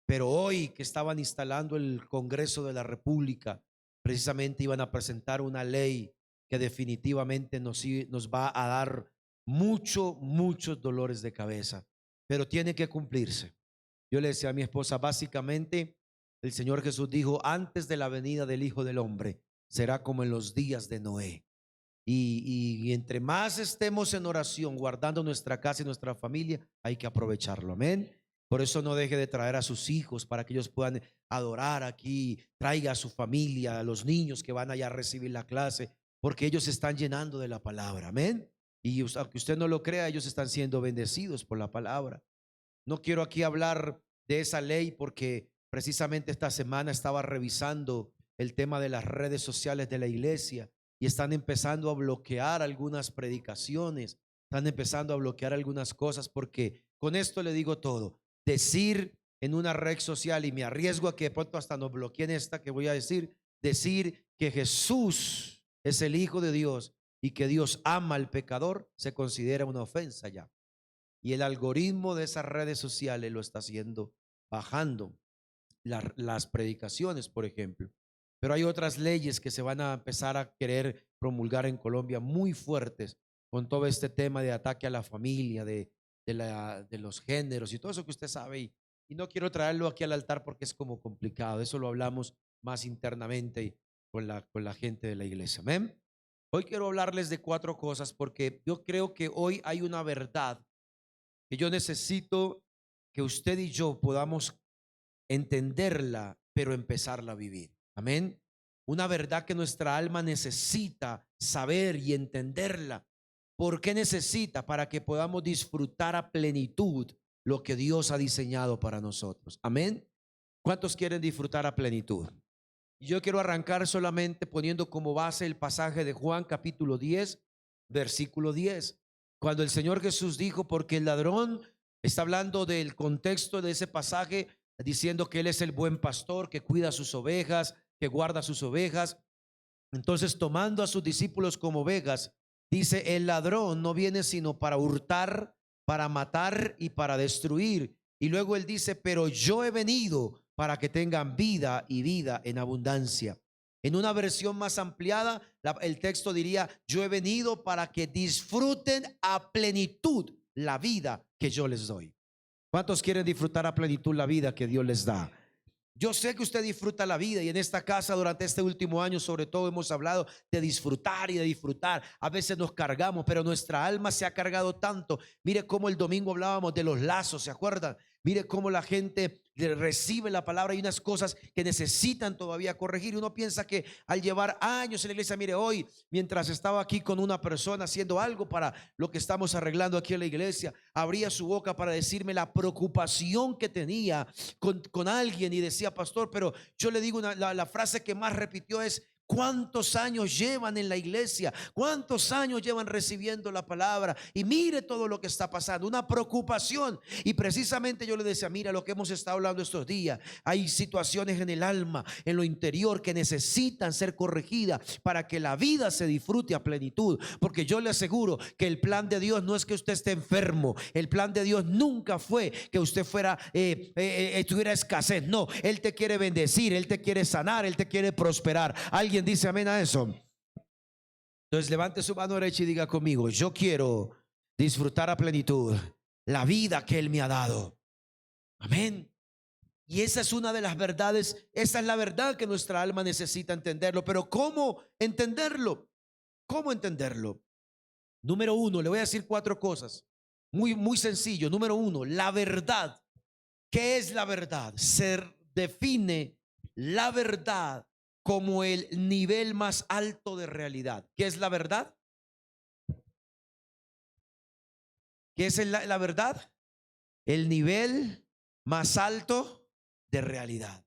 pero hoy que estaban instalando el Congreso de la República, precisamente iban a presentar una ley que definitivamente nos va a dar muchos dolores de cabeza, pero tiene que cumplirse. Yo le decía a mi esposa, básicamente, el Señor Jesús dijo, antes de la venida del Hijo del Hombre, será como en los días de Noé. Y entre más estemos en oración, guardando nuestra casa y nuestra familia, hay que aprovecharlo. Amén. Por eso no deje de traer a sus hijos para que ellos puedan adorar aquí. Traiga a su familia, a los niños que van allá a recibir la clase, porque ellos se están llenando de la palabra. Amén. Y aunque usted no lo crea, ellos están siendo bendecidos por la palabra. No quiero aquí hablar de esa ley porque precisamente esta semana estaba revisando el tema de las redes sociales de la iglesia y están empezando a bloquear algunas predicaciones, están empezando a bloquear algunas cosas, porque con esto le digo todo. Decir en una red social, y me arriesgo a que de pronto hasta nos bloqueen esta que voy a decir que Jesús es el Hijo de Dios y que Dios ama al pecador, se considera una ofensa ya. Y el algoritmo de esas redes sociales lo está haciendo, bajando las predicaciones, por ejemplo. Pero hay otras leyes que se van a empezar a querer promulgar en Colombia muy fuertes con todo este tema de ataque a la familia, de los géneros y todo eso que usted sabe. Y no quiero traerlo aquí al altar porque es como complicado. Eso lo hablamos más internamente con la gente de la iglesia. Amén. Hoy quiero hablarles de 4 cosas porque yo creo que hoy hay una verdad que yo necesito que usted y yo podamos entenderla, pero empezarla a vivir. Amén. Una verdad que nuestra alma necesita saber y entenderla. ¿Por qué necesita? Para que podamos disfrutar a plenitud lo que Dios ha diseñado para nosotros. Amén. ¿Cuántos quieren disfrutar a plenitud? Yo quiero arrancar solamente poniendo como base el pasaje de Juan capítulo 10, versículo 10. Cuando el Señor Jesús dijo, porque el ladrón, está hablando del contexto de ese pasaje, diciendo que Él es el buen pastor, que cuida sus ovejas, que guarda sus ovejas. Entonces, tomando a sus discípulos como ovejas, dice, el ladrón no viene sino para hurtar, para matar y para destruir. Y luego Él dice, pero yo he venido para que tengan vida y vida en abundancia. En una versión más ampliada, el texto diría, yo he venido para que disfruten a plenitud la vida que yo les doy. ¿Cuántos quieren disfrutar a plenitud la vida que Dios les da? Yo sé que usted disfruta la vida y en esta casa durante este último año sobre todo hemos hablado de disfrutar y de disfrutar. A veces nos cargamos, pero nuestra alma se ha cargado tanto. Mire cómo el domingo hablábamos de los lazos, ¿se acuerdan? Mire cómo la gente recibe la palabra y unas cosas que necesitan todavía corregir. Uno piensa que al llevar años en la iglesia, mire, hoy mientras estaba aquí con una persona haciendo algo para lo que estamos arreglando aquí en la iglesia, abría su boca para decirme la preocupación que tenía con alguien y decía, pastor, pero yo le digo la frase que más repitió es, ¿cuántos años llevan en la iglesia? ¿Cuántos años llevan recibiendo la palabra? Y mire todo lo que está pasando, una preocupación. Y precisamente yo le decía, mira lo que hemos estado hablando estos días. Hay situaciones en el alma, en lo interior, que necesitan ser corregidas para que la vida se disfrute a plenitud. Porque yo le aseguro que el plan de Dios no es que usted esté enfermo. El plan de Dios nunca fue que usted tuviera escasez. No, Él te quiere bendecir, Él te quiere sanar, Él te quiere prosperar. ¿Alguien dice amén a eso? Entonces levante su mano derecha y diga conmigo, yo quiero disfrutar a plenitud la vida que Él me ha dado. Amén. Y esa es una de las verdades, esa es la verdad que nuestra alma necesita entenderlo. Pero ¿cómo entenderlo? ¿Cómo entenderlo? Número 1, le voy a decir 4 cosas. Muy sencillo. Número 1, la verdad. ¿Qué es la verdad? Se define la verdad como el nivel más alto de realidad. ¿Qué es la verdad? ¿Qué es la verdad? El nivel más alto de realidad.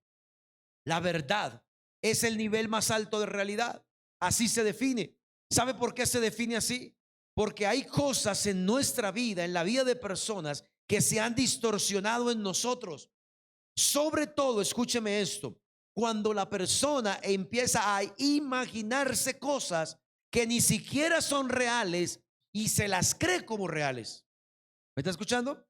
La verdad es el nivel más alto de realidad. Así se define. ¿Sabe por qué se define así? Porque hay cosas en nuestra vida, en la vida de personas, que se han distorsionado en nosotros. Sobre todo, escúcheme esto, cuando la persona empieza a imaginarse cosas que ni siquiera son reales y se las cree como reales. ¿Me está escuchando?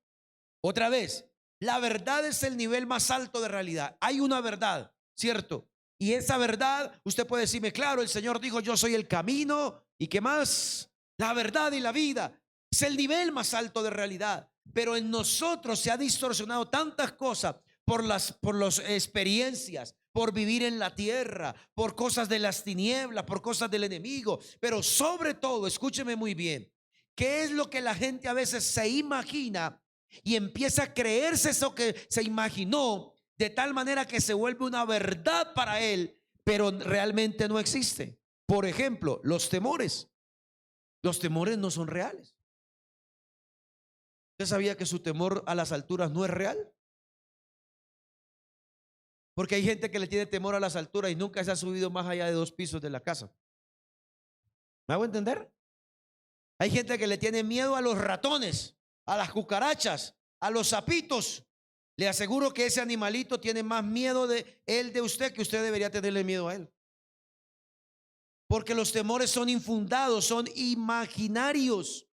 Otra vez, La verdad es el nivel más alto de realidad. Hay una verdad, ¿cierto? Y esa verdad, usted puede decirme, claro, el Señor dijo, yo soy el camino. ¿Y qué más? La verdad y la vida. Es el nivel más alto de realidad. Pero en nosotros se ha distorsionado tantas cosas por las experiencias, por vivir en la tierra, por cosas de las tinieblas, por cosas del enemigo. Pero sobre todo, escúcheme muy bien, ¿qué es lo que la gente a veces se imagina y empieza a creerse eso que se imaginó, de tal manera que se vuelve una verdad para él, pero realmente no existe? Por ejemplo, los temores. Los temores no son reales. ¿Usted sabía que su temor a las alturas no es real? Porque hay gente que le tiene temor a las alturas y nunca se ha subido más allá de 2 pisos de la casa. ¿Me hago entender? Hay gente que le tiene miedo a los ratones, a las cucarachas, a los sapitos. Le aseguro que ese animalito tiene más miedo de él de usted, que usted debería tenerle miedo a él. Porque los temores son infundados, son imaginarios.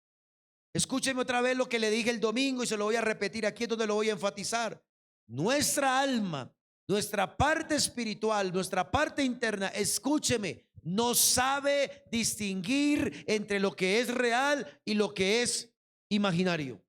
Escúcheme otra vez lo que le dije el domingo y se lo voy a repetir aquí, es donde lo voy a enfatizar. Nuestra alma, nuestra parte espiritual, nuestra parte interna, escúcheme, no sabe distinguir entre lo que es real y lo que es imaginario.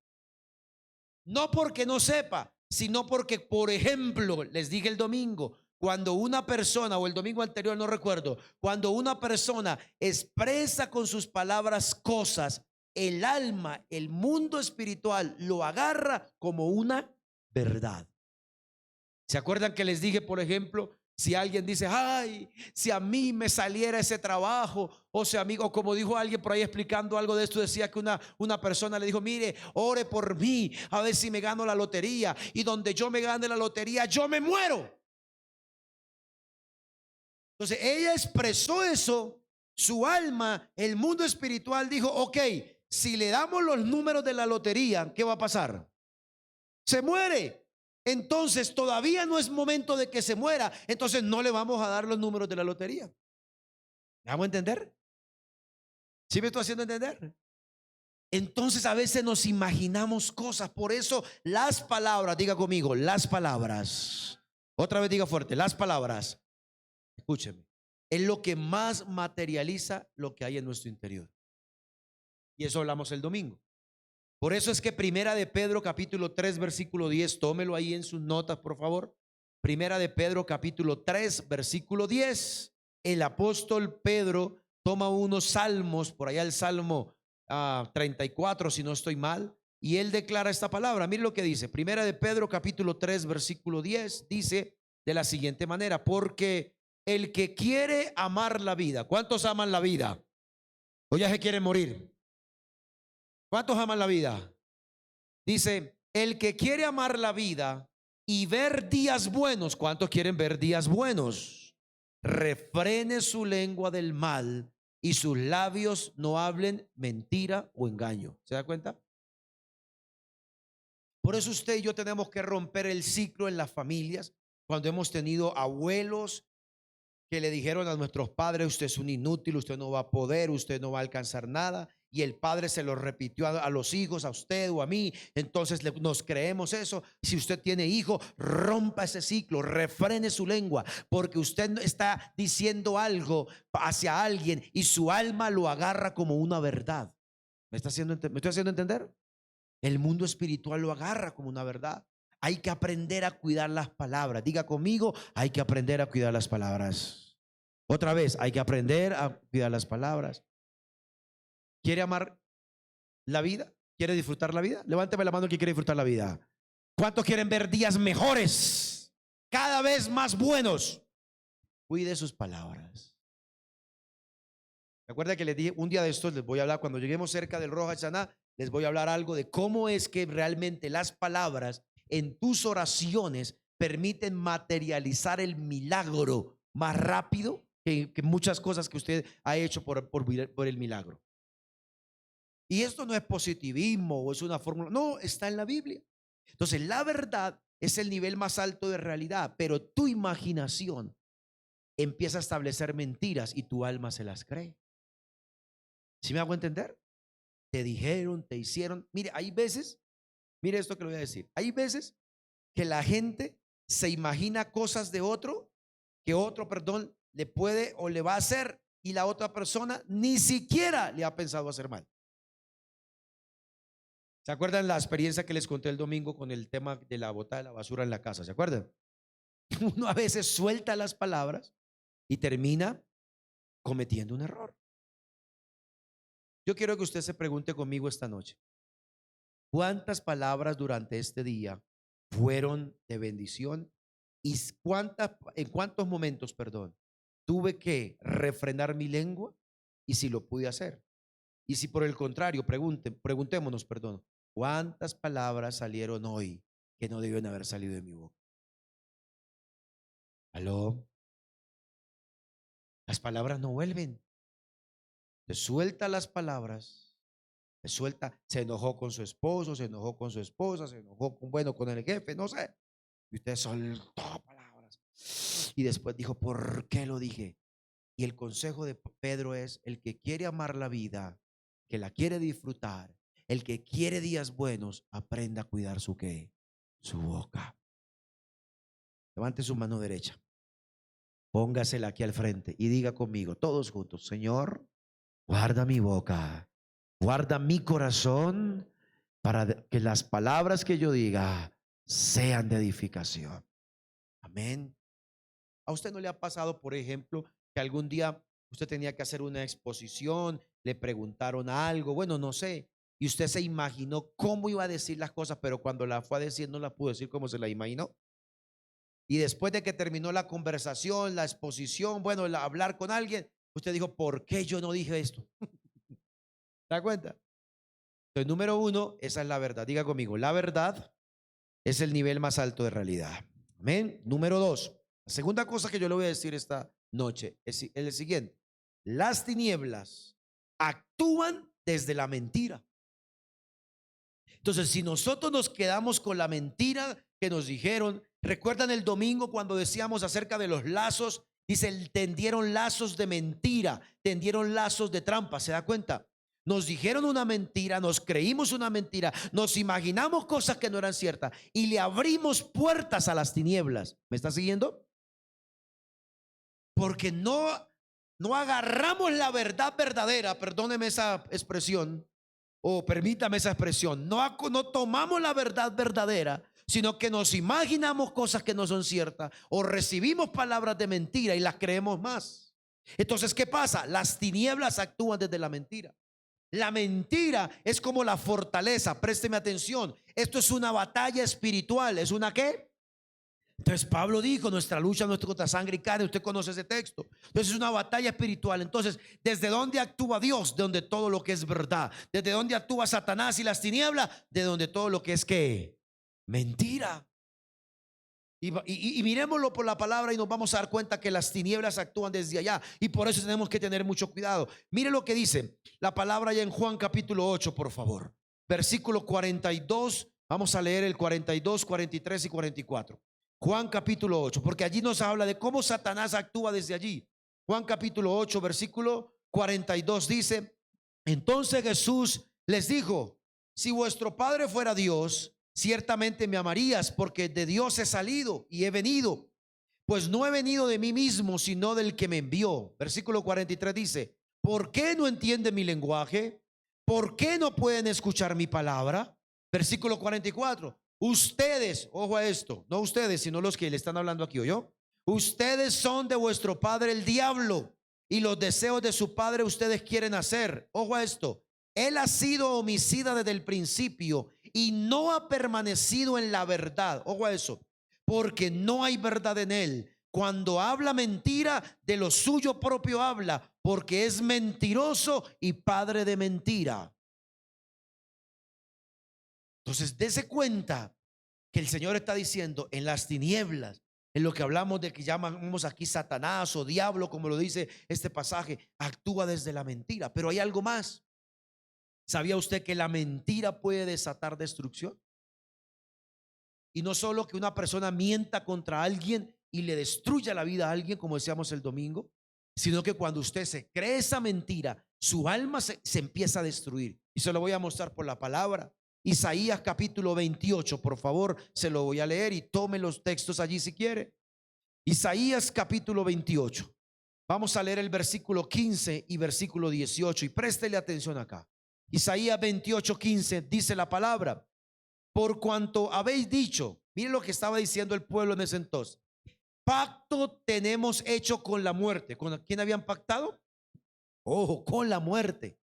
No porque no sepa, sino porque, por ejemplo, les dije el domingo, cuando una persona, o el domingo anterior, no recuerdo, cuando una persona expresa con sus palabras cosas, el alma, el mundo espiritual lo agarra como una verdad. ¿Se acuerdan que les dije, por ejemplo, si alguien dice, ay, si a mí me saliera ese trabajo, o si amigo, como dijo alguien por ahí explicando algo de esto, decía que una persona le dijo, mire, ore por mí, a ver si me gano la lotería, y donde yo me gane la lotería, yo me muero. Entonces ella expresó eso, su alma, el mundo espiritual dijo, ok, si le damos los números de la lotería, ¿qué va a pasar? Se muere. Entonces todavía no es momento de que se muera. Entonces no le vamos a dar los números de la lotería. ¿Me vamos a entender? ¿Sí me estoy haciendo entender? Entonces a veces nos imaginamos cosas. Por eso las palabras, diga conmigo, las palabras. Otra vez diga fuerte, las palabras. Escúcheme. Es lo que más materializa lo que hay en nuestro interior. Y eso hablamos el domingo. Por eso es que Primera de Pedro capítulo 3 versículo 10, tómelo ahí en sus notas, por favor. Primera de Pedro capítulo 3 versículo 10. El apóstol Pedro toma unos salmos, por allá el Salmo 34, si no estoy mal, y él declara esta palabra. Mire lo que dice. Primera de Pedro capítulo 3 versículo 10 dice de la siguiente manera: porque el que quiere amar la vida, ¿cuántos aman la vida? ¿O ya se quieren morir? ¿Cuántos aman la vida? Dice, el que quiere amar la vida y ver días buenos, ¿cuántos quieren ver días buenos? Refrene su lengua del mal y sus labios no hablen mentira o engaño. ¿Se da cuenta? Por eso usted y yo tenemos que romper el ciclo en las familias. Cuando hemos tenido abuelos que le dijeron a nuestros padres, usted es un inútil, usted no va a poder, usted no va a alcanzar nada, y el padre se lo repitió a los hijos, a usted o a mí. Entonces nos creemos eso. Si usted tiene hijo, rompa ese ciclo, refrene su lengua, porque usted está diciendo algo hacia alguien y su alma lo agarra como una verdad. ¿Me estoy haciendo entender? El mundo espiritual lo agarra como una verdad. Hay que aprender a cuidar las palabras. Diga conmigo, hay que aprender a cuidar las palabras. Otra vez, hay que aprender a cuidar las palabras. ¿Quiere amar la vida? ¿Quiere disfrutar la vida? Levánteme la mano el que quiere disfrutar la vida. ¿Cuántos quieren ver días mejores? Cada vez más buenos. Cuide sus palabras. Recuerda que les dije un día de estos, les voy a hablar cuando lleguemos cerca del Rosh Hashanah, les voy a hablar algo de cómo es que realmente las palabras en tus oraciones permiten materializar el milagro más rápido que muchas cosas que usted ha hecho por el milagro. Y esto no es positivismo o es una fórmula, no, está en la Biblia. Entonces la verdad es el nivel más alto de realidad, pero tu imaginación empieza a establecer mentiras y tu alma se las cree. ¿Sí me hago entender? Te dijeron, te hicieron. Mire, hay veces, mire esto que le voy a decir. Hay veces que la gente se imagina cosas de otro, que otro, perdón, le puede o le va a hacer y la otra persona ni siquiera le ha pensado hacer mal. ¿Se acuerdan la experiencia que les conté el domingo con el tema de la bota de la basura en la casa? ¿Se acuerdan? Uno a veces suelta las palabras y termina cometiendo un error. Yo quiero que usted se pregunte conmigo esta noche, ¿cuántas palabras durante este día fueron de bendición? ¿Y en cuántos momentos, perdón, tuve que refrenar mi lengua? Y si lo pude hacer. Y si por el contrario, preguntémonos, perdón, ¿cuántas palabras salieron hoy que no debieron haber salido de mi boca? ¿Aló? Las palabras no vuelven. Se suelta las palabras, se suelta, se enojó con su esposo, se enojó con su esposa, se enojó con, bueno, con el jefe, no sé. Y usted soltó palabras. Y después dijo, ¿por qué lo dije? Y el consejo de Pedro es, el que quiere amar la vida, que la quiere disfrutar, el que quiere días buenos, aprenda a cuidar su qué, su boca. Levante su mano derecha, póngasela aquí al frente y diga conmigo, todos juntos, Señor, guarda mi boca, guarda mi corazón para que las palabras que yo diga sean de edificación. Amén. ¿A usted no le ha pasado, por ejemplo, que algún día usted tenía que hacer una exposición, le preguntaron algo, bueno, no sé, y usted se imaginó cómo iba a decir las cosas, pero cuando la fue a decir no la pudo decir como se la imaginó? Y después de que terminó la conversación, la exposición, bueno, hablar con alguien, usted dijo, ¿por qué yo no dije esto? ¿Se da cuenta? Entonces, número uno, esa es la verdad. Diga conmigo, la verdad es el nivel más alto de realidad. Amén. Número dos, la segunda cosa que yo le voy a decir esta noche es el siguiente. Las tinieblas actúan desde la mentira. Entonces, si nosotros nos quedamos con la mentira que nos dijeron, ¿recuerdan el domingo cuando decíamos acerca de los lazos? Dice, tendieron lazos de mentira, tendieron lazos de trampa. ¿Se da cuenta? Nos dijeron una mentira, nos creímos una mentira, nos imaginamos cosas que no eran ciertas y le abrimos puertas a las tinieblas. ¿Me está siguiendo? Porque no agarramos la verdad verdadera, perdóneme esa expresión, o permítame esa expresión, no tomamos la verdad verdadera, sino que nos imaginamos cosas que no son ciertas o recibimos palabras de mentira y las creemos más. Entonces, ¿qué pasa? Las tinieblas actúan desde la mentira. La mentira es como la fortaleza. Présteme atención. Esto es una batalla espiritual. ¿Es una qué? Entonces Pablo dijo, nuestra lucha no es contra sangre y carne. Usted conoce ese texto. Entonces es una batalla espiritual. Entonces, ¿desde dónde actúa Dios? De donde todo lo que es verdad. ¿Desde dónde actúa Satanás y las tinieblas? De donde todo lo que es ¿qué? Mentira. Y miremoslo por la palabra y nos vamos a dar cuenta que las tinieblas actúan desde allá. Y por eso tenemos que tener mucho cuidado. Mire lo que dice la palabra ya en Juan capítulo 8, por favor. Versículo 42. Vamos a leer el 42, 43 y 44. Juan capítulo 8, porque allí nos habla de cómo Satanás actúa desde allí. Juan capítulo 8, versículo 42 dice, entonces Jesús les dijo, si vuestro Padre fuera Dios, ciertamente me amarías, porque de Dios he salido y he venido, pues no he venido de mí mismo, sino del que me envió. Versículo 43 dice, ¿por qué no entienden mi lenguaje? ¿Por qué no pueden escuchar mi palabra? Versículo 44, ustedes, ojo a esto, no ustedes, sino los que le están hablando aquí, ¿oyó? Ustedes son de vuestro padre el diablo, y los deseos de su padre ustedes quieren hacer. Ojo a esto, él ha sido homicida desde el principio y no ha permanecido en la verdad. Ojo a eso, porque no hay verdad en él. Cuando habla mentira, de lo suyo propio habla, porque es mentiroso y padre de mentira. Entonces, dése cuenta que el Señor está diciendo en las tinieblas, en lo que hablamos de que llamamos aquí Satanás o diablo, como lo dice este pasaje, actúa desde la mentira. Pero hay algo más. ¿Sabía usted que la mentira puede desatar destrucción? Y no solo que una persona mienta contra alguien y le destruya la vida a alguien, como decíamos el domingo, sino que cuando usted se cree esa mentira, su alma se empieza a destruir. Y se lo voy a mostrar por la palabra. Isaías capítulo 28, por favor, se lo voy a leer y tome los textos allí si quiere. Isaías capítulo 28. Vamos a leer el versículo 15 y versículo 18 y préstele atención acá. Isaías 28, 15 dice la palabra: por cuanto habéis dicho, miren lo que estaba diciendo el pueblo en ese entonces: pacto tenemos hecho con la muerte. ¿Con quién habían pactado? Ojo, con la muerte.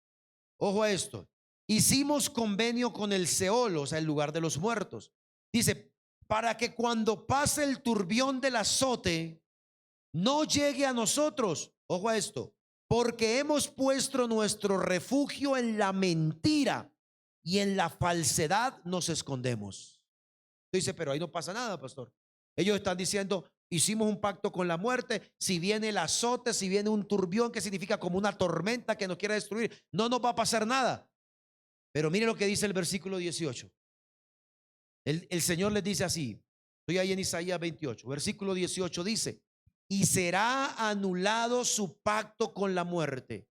Ojo a esto. Hicimos convenio con el Seol, o sea, el lugar de los muertos. Dice, para que cuando pase el turbión del azote no llegue a nosotros. Ojo a esto. Porque hemos puesto nuestro refugio en la mentira y en la falsedad nos escondemos. Dice, pero ahí no pasa nada, pastor. Ellos están diciendo, hicimos un pacto con la muerte. Si viene el azote, si viene un turbión, que significa como una tormenta que nos quiera destruir, no nos va a pasar nada. Pero mire lo que dice el versículo 18. El Señor les dice así. Estoy ahí en Isaías 28. Versículo 18 dice: y será anulado su pacto con la muerte,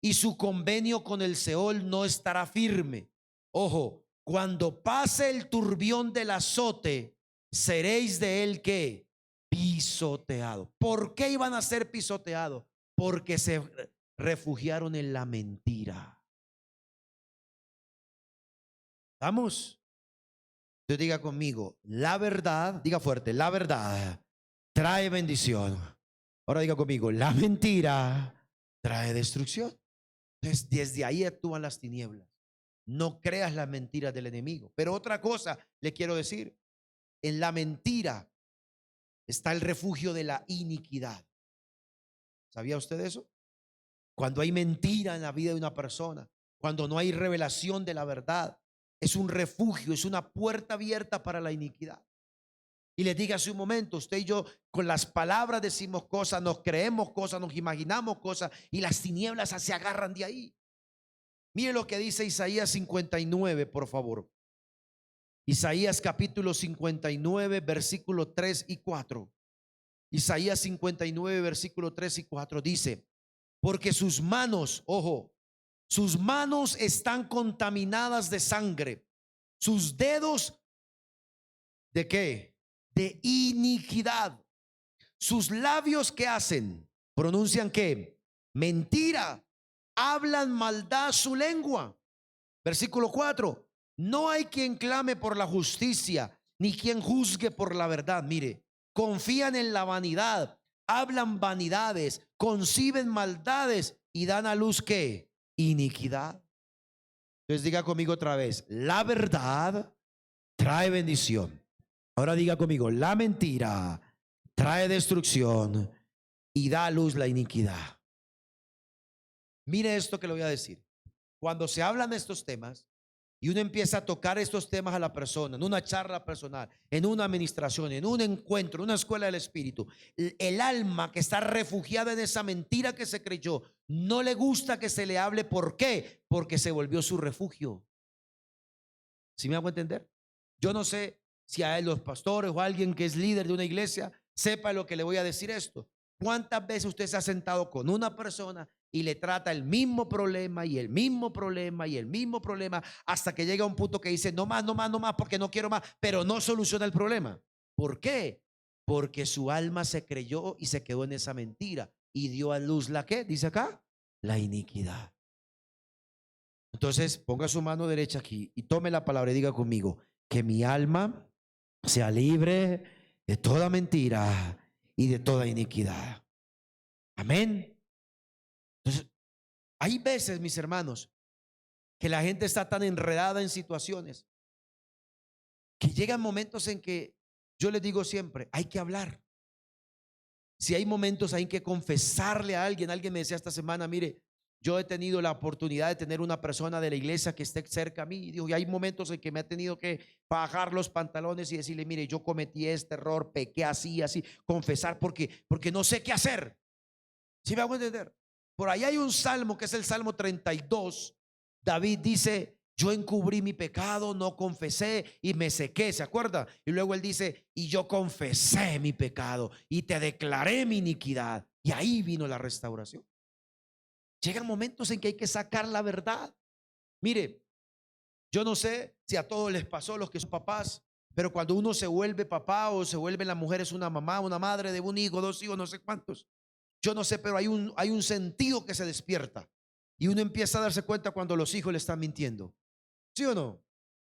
y su convenio con el Seol no estará firme. Ojo, cuando pase el turbión del azote, seréis de él que pisoteado. ¿Por qué iban a ser pisoteados? Porque se refugiaron en la mentira. ¿Vamos? Entonces diga conmigo, la verdad, diga fuerte, la verdad trae bendición. Ahora diga conmigo, la mentira trae destrucción. Entonces desde ahí actúan las tinieblas. No creas las mentiras del enemigo. Pero otra cosa le quiero decir: en la mentira está el refugio de la iniquidad. ¿Sabía usted eso? Cuando hay mentira en la vida de una persona, cuando no hay revelación de la verdad, es un refugio, es una puerta abierta para la iniquidad. Y les dije hace un momento, usted y yo con las palabras decimos cosas, nos creemos cosas, nos imaginamos cosas, y las tinieblas se agarran de ahí. Mire lo que dice Isaías 59, por favor. Isaías capítulo 59, versículo 3 y 4. Isaías 59, versículo 3 y 4 dice: porque sus manos, ojo, sus manos están contaminadas de sangre, sus dedos, ¿de qué? De iniquidad. Sus labios, ¿qué hacen? Pronuncian ¿qué? Mentira. Hablan maldad su lengua. Versículo 4. No hay quien clame por la justicia, ni quien juzgue por la verdad. Mire, confían en la vanidad, hablan vanidades, conciben maldades y dan a luz ¿qué? Iniquidad. Entonces diga conmigo otra vez, la verdad trae bendición. Ahora diga conmigo, la mentira trae destrucción y da a luz la iniquidad. Mire esto que le voy a decir. Cuando se hablan de estos temas y uno empieza a tocar estos temas a la persona, en una charla personal, en una administración, en un encuentro, en una escuela del espíritu, el alma que está refugiada en esa mentira que se creyó, no le gusta que se le hable. ¿Por qué? Porque se volvió su refugio. ¿Sí me hago entender? Yo no sé si a los pastores o a alguien que es líder de una iglesia sepa lo que le voy a decir esto. ¿Cuántas veces usted se ha sentado con una persona y le trata el mismo problema y el mismo problema y el mismo problema hasta que llega a un punto que dice no más, no más, no más, porque no quiero más, pero no soluciona el problema? ¿Por qué? Porque su alma se creyó y se quedó en esa mentira y dio a luz la ¿qué? Dice acá, la iniquidad. Entonces ponga su mano derecha aquí y tome la palabra y diga conmigo: que mi alma sea libre de toda mentira y de toda iniquidad. Amén. Entonces, hay veces, mis hermanos, que la gente está tan enredada en situaciones que llegan momentos en que yo les digo siempre, hay que hablar. Si hay momentos hay que confesarle a alguien. Alguien me decía esta semana, mire, yo he tenido la oportunidad de tener una persona de la iglesia que esté cerca a mí. Y digo, y hay momentos en que me ha tenido que bajar los pantalones y decirle, mire, yo cometí este error, pequé así, así, confesar porque no sé qué hacer. ¿Sí me hago entender? Por ahí hay un salmo que es el Salmo 32. David dice, yo encubrí mi pecado, no confesé y me sequé, ¿se acuerda? Y luego él dice, y yo confesé mi pecado y te declaré mi iniquidad. Y ahí vino la restauración. Llegan momentos en que hay que sacar la verdad. Mire, Yo no sé si a todos les pasó, los que son papás, pero cuando uno se vuelve papá o se vuelve la mujer es una mamá, una madre de un hijo, dos hijos, no sé cuántos. Yo no sé, pero hay un sentido que se despierta y uno empieza a darse cuenta cuando los hijos le están mintiendo. ¿Sí o no?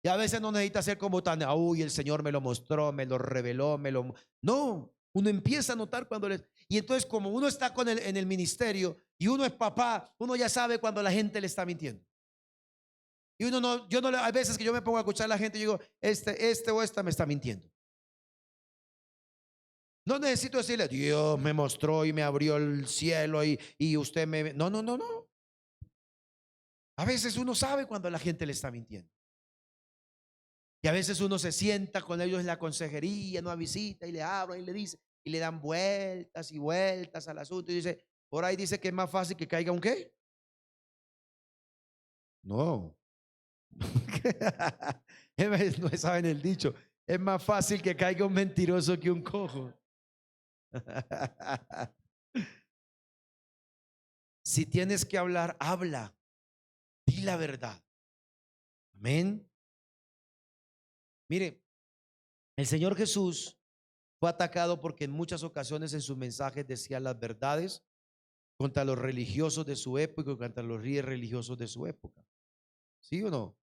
Y a veces no necesita ser como tan, uy, el Señor me lo mostró, me lo reveló, me lo... No, uno empieza a notar cuando les... Y entonces como uno está en el ministerio y uno es papá, uno ya sabe cuando la gente le está mintiendo. Y uno no, yo no, hay veces que yo me pongo a escuchar a la gente y digo, este o esta me está mintiendo. No necesito decirle, Dios me mostró y me abrió el cielo y usted me... No, no, no, no. A veces uno sabe cuando la gente le está mintiendo. Y a veces uno se sienta con ellos en la consejería, en una visita y le habla y le dice, y le dan vueltas y vueltas al asunto y dice, por ahí dice que es más fácil que caiga un qué. No. No saben el dicho, es más fácil que caiga un mentiroso que un cojo. Si tienes que hablar, habla, di la verdad. Amén. Mire, el Señor Jesús fue atacado porque en muchas ocasiones en sus mensajes decía las verdades contra los religiosos de su época y contra los líderes religiosos de su época. ¿Sí o no?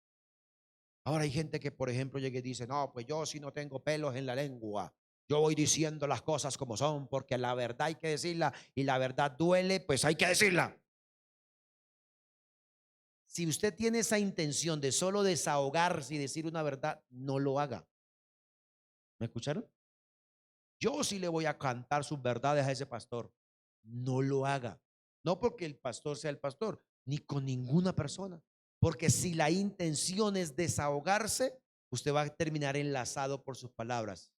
Ahora hay gente que, por ejemplo, llega y dice, no, pues yo si no tengo pelos en la lengua, yo voy diciendo las cosas como son, porque la verdad hay que decirla y la verdad duele, pues hay que decirla. Si usted tiene esa intención de solo desahogarse y decir una verdad, no lo haga. ¿Me escucharon? Yo sí le voy a cantar sus verdades a ese pastor. No lo haga. No porque el pastor sea el pastor, ni con ninguna persona. Porque si la intención es desahogarse, usted va a terminar enlazado por sus palabras.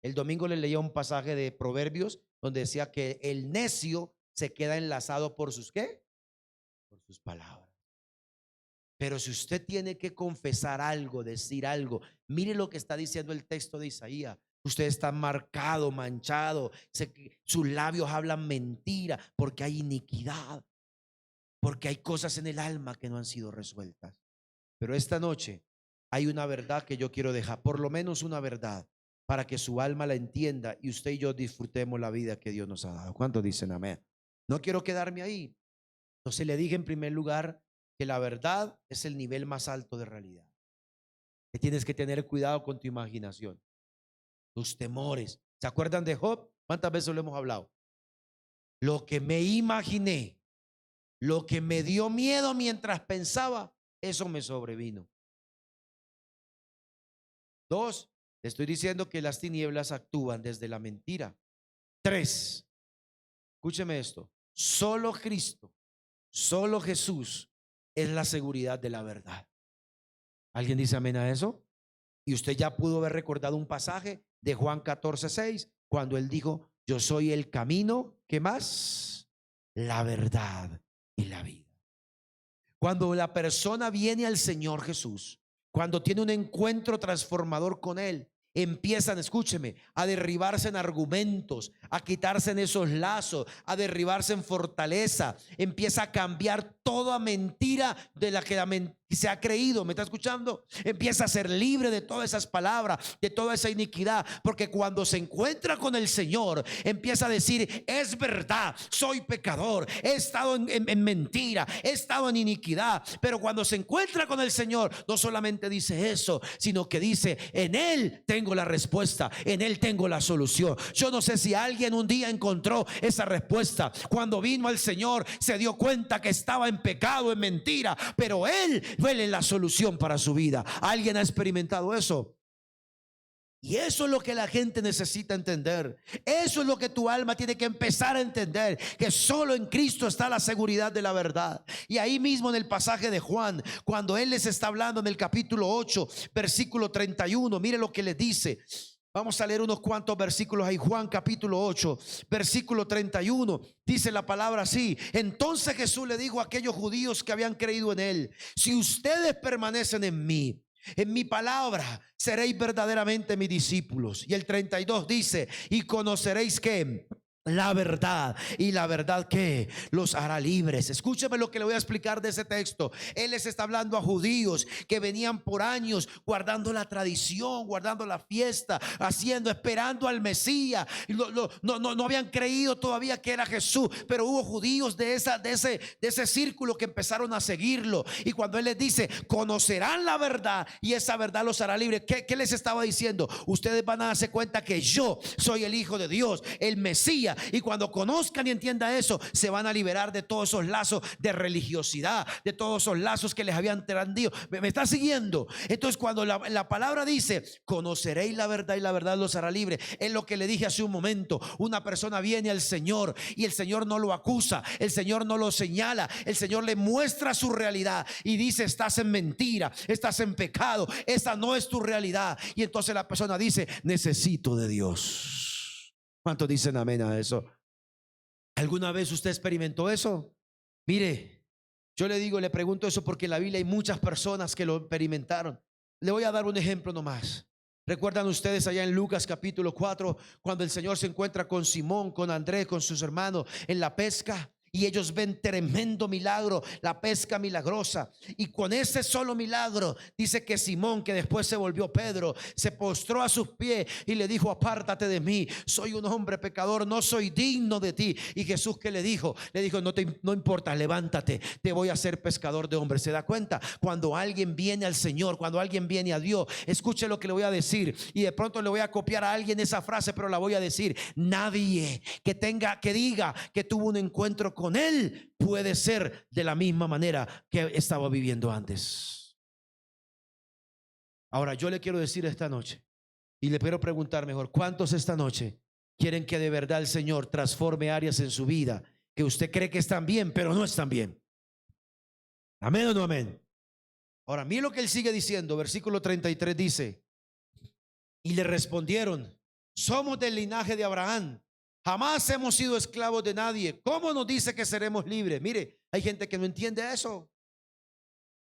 El domingo le leía un pasaje de Proverbios donde decía que el necio se queda enlazado por sus ¿qué? Por sus palabras. Pero si usted tiene que confesar algo, decir algo, mire lo que está diciendo el texto de Isaías. Usted está marcado, manchado, sus labios hablan mentira porque hay iniquidad, porque hay cosas en el alma que no han sido resueltas. Pero esta noche hay una verdad que yo quiero dejar, por lo menos una verdad, para que su alma la entienda y usted y yo disfrutemos la vida que Dios nos ha dado. ¿Cuántos dicen amén? No quiero quedarme ahí. Entonces le dije en primer lugar que la verdad es el nivel más alto de realidad. Que tienes que tener cuidado con tu imaginación, tus temores. ¿Se acuerdan de Job? ¿Cuántas veces lo hemos hablado? Lo que me imaginé, lo que me dio miedo mientras pensaba, eso me sobrevino. Dos, le estoy diciendo que las tinieblas actúan desde la mentira. Tres, escúcheme esto, solo Cristo, solo Jesús es la seguridad de la verdad. ¿Alguien dice amén a eso? Y usted ya pudo haber recordado un pasaje de Juan 14:6, cuando él dijo, yo soy el camino, ¿qué más? La verdad y la vida. Cuando la persona viene al Señor Jesús, cuando tiene un encuentro transformador con Él, empiezan, escúcheme, a derribarse en argumentos, a quitarse en esos lazos, a derribarse en fortaleza. Empieza a cambiar toda mentira de la que se ha creído. ¿Me está escuchando? Empieza a ser libre de todas esas palabras, de toda esa iniquidad, porque cuando se encuentra con el Señor, empieza a decir, es verdad, soy pecador, he estado en mentira, he estado en iniquidad. Pero cuando se encuentra con el Señor, no solamente dice eso, sino que dice, en Él tengo la respuesta, en Él tengo la solución. Yo no sé si alguien un día encontró esa respuesta. Cuando vino al Señor, se dio cuenta que estaba en pecado, en mentira, pero Él es la solución para su vida. ¿Alguien ha experimentado eso? Y eso es lo que la gente necesita entender. Eso es lo que tu alma tiene que empezar a entender, que solo en Cristo está la seguridad de la verdad. Y ahí mismo en el pasaje de Juan, cuando él les está hablando en el capítulo 8, versículo 31, mire lo que les dice. Vamos a leer unos cuantos versículos ahí. Juan capítulo 8, versículo 31. Dice la palabra así: entonces Jesús le dijo a aquellos judíos que habían creído en él, si ustedes permanecen en mí, en mi palabra, seréis verdaderamente mis discípulos. Y el 32 dice, y conoceréis que la verdad, y la verdad que los hará libres. Escúcheme lo que le voy a explicar de ese texto. Él les está hablando a judíos que venían por años guardando la tradición, guardando la fiesta, haciendo, esperando al Mesías. No habían creído todavía que era Jesús, pero hubo judíos de ese círculo que empezaron a seguirlo. Y cuando él les dice, conocerán la verdad y esa verdad los hará libres, ¿qué les estaba diciendo? Ustedes van a darse cuenta que yo soy el Hijo de Dios, el Mesías. Y cuando conozcan y entiendan eso, se van a liberar de todos esos lazos de religiosidad, de todos esos lazos que les habían tendido. ¿Me está siguiendo? Entonces, cuando la palabra dice, conoceréis la verdad y la verdad los hará libre, es lo que le dije hace un momento. Una persona viene al Señor y el Señor no lo acusa, el Señor no lo señala, el Señor le muestra su realidad y dice, estás en mentira, estás en pecado, esa no es tu realidad. Y entonces la persona dice, necesito de Dios. ¿Cuántos dicen amén a eso? ¿Alguna vez usted experimentó eso? Mire, yo le digo, le pregunto eso porque en la Biblia hay muchas personas que lo experimentaron. Le voy a dar un ejemplo nomás. ¿Recuerdan ustedes allá en Lucas capítulo 4 cuando el Señor se encuentra con Simón, con Andrés, con sus hermanos en la pesca? Y ellos ven tremendo milagro, la pesca milagrosa. Y con ese solo milagro dice que Simón, que después se volvió Pedro, se postró a sus pies y le dijo, apártate de mí, soy un hombre pecador, no soy digno de ti. Y Jesús, ¿qué le dijo? Le dijo, no importa, levántate, te voy a hacer pescador de hombres. ¿Se da cuenta? Cuando alguien viene al Señor, cuando alguien viene a Dios, escuche lo que le voy a decir. Y de pronto le voy a copiar a alguien esa frase, pero la voy a decir. Nadie que diga que tuvo un encuentro con Él puede ser de la misma manera que estaba viviendo antes. Ahora yo le quiero decir esta noche, y le quiero preguntar mejor, ¿cuántos esta noche quieren que de verdad el Señor transforme áreas en su vida que usted cree que están bien, pero no están bien? ¿Amén o no amén? Ahora mire lo que él sigue diciendo. Versículo 33 dice, y le respondieron, somos del linaje de Abraham, jamás hemos sido esclavos de nadie. ¿Cómo nos dice que seremos libres? Mire, hay gente que no entiende eso.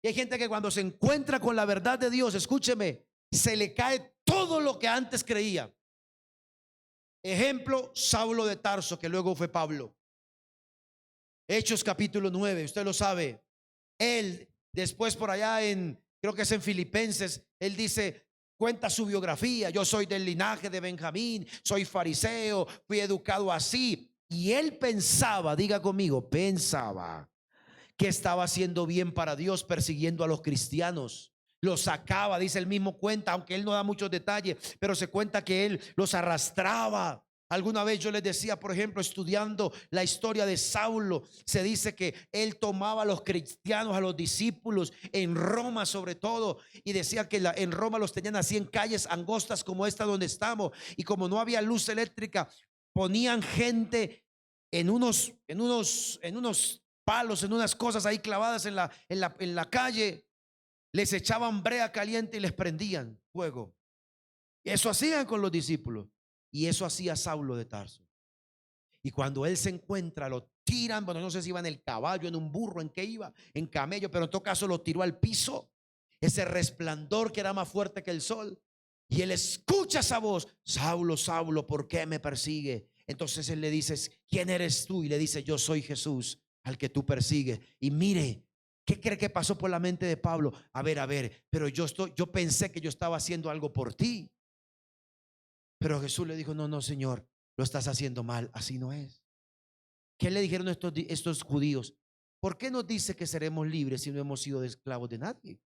Y hay gente que cuando se encuentra con la verdad de Dios, escúcheme, se le cae todo lo que antes creía. Ejemplo, Saulo de Tarso, que luego fue Pablo. Hechos capítulo 9, usted lo sabe. Él después por allá creo que es en Filipenses, él dice, cuenta su biografía. Yo soy del linaje de Benjamín, soy fariseo, fui educado así. Y él pensaba, diga conmigo, pensaba que estaba haciendo bien para Dios persiguiendo a los cristianos. Los sacaba, dice él mismo cuenta, aunque él no da muchos detalles, pero se cuenta que él los arrastraba. Alguna vez yo les decía, por ejemplo, estudiando la historia de Saulo, se dice que él tomaba a los cristianos, a los discípulos en Roma sobre todo, y decía que en Roma los tenían así en calles angostas como esta donde estamos, y como no había luz eléctrica, ponían gente en unos palos, en unas cosas ahí clavadas en la calle, les echaban brea caliente y les prendían fuego. Y eso hacían con los discípulos. Y eso hacía Saulo de Tarso. Y cuando él se encuentra, lo tiran. Bueno, no sé si iba en el caballo, en un burro, en qué iba, en camello, pero en todo caso lo tiró al piso. Ese resplandor que era más fuerte que el sol. Y él escucha esa voz: Saulo, Saulo, ¿por qué me persigue? Entonces él le dice: ¿quién eres tú? Y le dice: yo soy Jesús, al que tú persigues. Y mire, ¿qué cree que pasó por la mente de Pablo? A ver, pero yo pensé que yo estaba haciendo algo por ti. Pero Jesús le dijo: no, Señor, lo estás haciendo mal, así no es. ¿Qué le dijeron estos judíos? ¿Por qué nos dice que seremos libres si no hemos sido esclavos de nadie?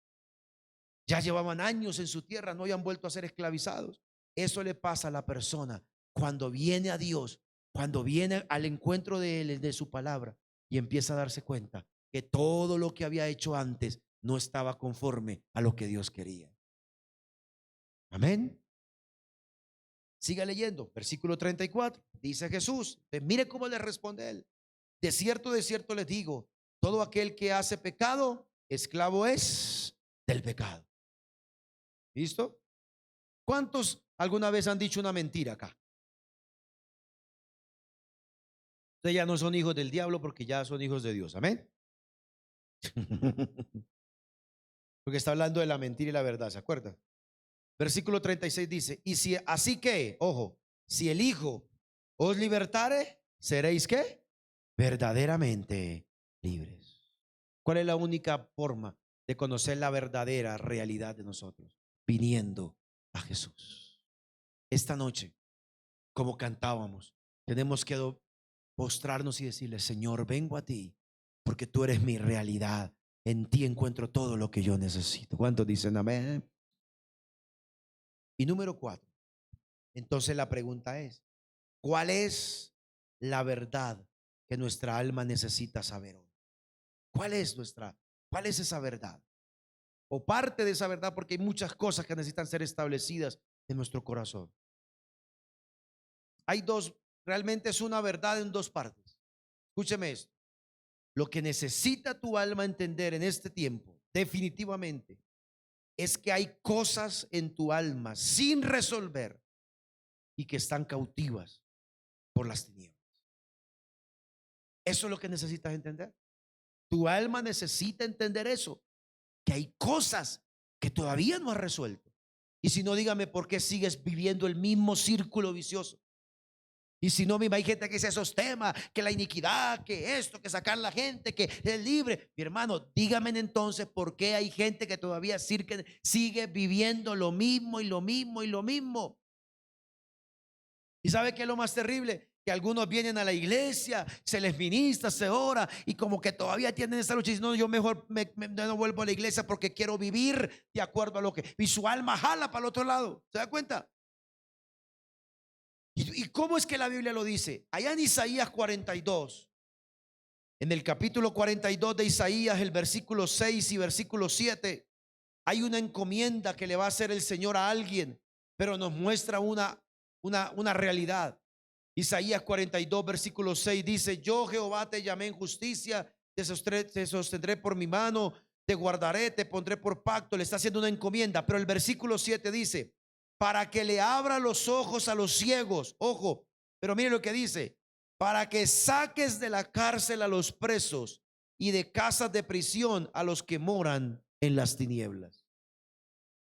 Ya llevaban años en su tierra, no habían vuelto a ser esclavizados. Eso le pasa a la persona cuando viene a Dios, cuando viene al encuentro de Él, de su palabra, y empieza a darse cuenta que todo lo que había hecho antes no estaba conforme a lo que Dios quería. Amén. Siga leyendo, versículo 34, dice Jesús, mire cómo le responde él: de cierto les digo, todo aquel que hace pecado, esclavo es del pecado. ¿Listo? ¿Cuántos alguna vez han dicho una mentira acá? Ustedes ya no son hijos del diablo porque ya son hijos de Dios, amén. Porque está hablando de la mentira y la verdad, ¿se acuerdan? Versículo 36 dice: y si así que, ojo, si el Hijo os libertare, seréis ¿qué? Verdaderamente libres. ¿Cuál es la única forma de conocer la verdadera realidad de nosotros? Viniendo a Jesús. Esta noche, como cantábamos, tenemos que postrarnos y decirle: Señor, vengo a ti porque tú eres mi realidad. En ti encuentro todo lo que yo necesito. ¿Cuántos dicen amén? Y número 4. Entonces la pregunta es: ¿cuál es la verdad que nuestra alma necesita saber hoy? ¿Cuál es esa verdad? O parte de esa verdad, porque hay muchas cosas que necesitan ser establecidas en nuestro corazón. Hay dos, realmente es una verdad en dos partes. Escúcheme esto. Lo que necesita tu alma entender en este tiempo, definitivamente, es que hay cosas en tu alma sin resolver y que están cautivas por las tinieblas. Eso es lo que necesitas entender. Tu alma necesita entender eso, que hay cosas que todavía no has resuelto. Y si no, dígame por qué sigues viviendo el mismo círculo vicioso. Y si no, hay gente que dice esos temas, que la iniquidad, que esto, que sacar la gente, que es libre. Mi hermano, dígame entonces por qué hay gente que todavía sigue viviendo lo mismo y lo mismo y lo mismo. ¿Y sabe qué es lo más terrible? Que algunos vienen a la iglesia, se les ministra, se ora y como que todavía tienen esa lucha y dicen: no, yo mejor no vuelvo a la iglesia porque quiero vivir de acuerdo a lo que... Y su alma jala para el otro lado. ¿Se da cuenta? ¿Y cómo es que la Biblia lo dice? Allá en Isaías 42, en el capítulo 42 de Isaías, el versículo 6 y versículo 7, hay una encomienda que le va a hacer el Señor a alguien, pero nos muestra una realidad. Isaías 42, versículo 6 dice: yo, Jehová, te llamé en justicia, te sostendré por mi mano, te guardaré, te pondré por pacto. Le está haciendo una encomienda. Pero el versículo 7 dice: para que le abra los ojos a los ciegos. Ojo, pero mire lo que dice: para que saques de la cárcel a los presos y de casas de prisión a los que moran en las tinieblas.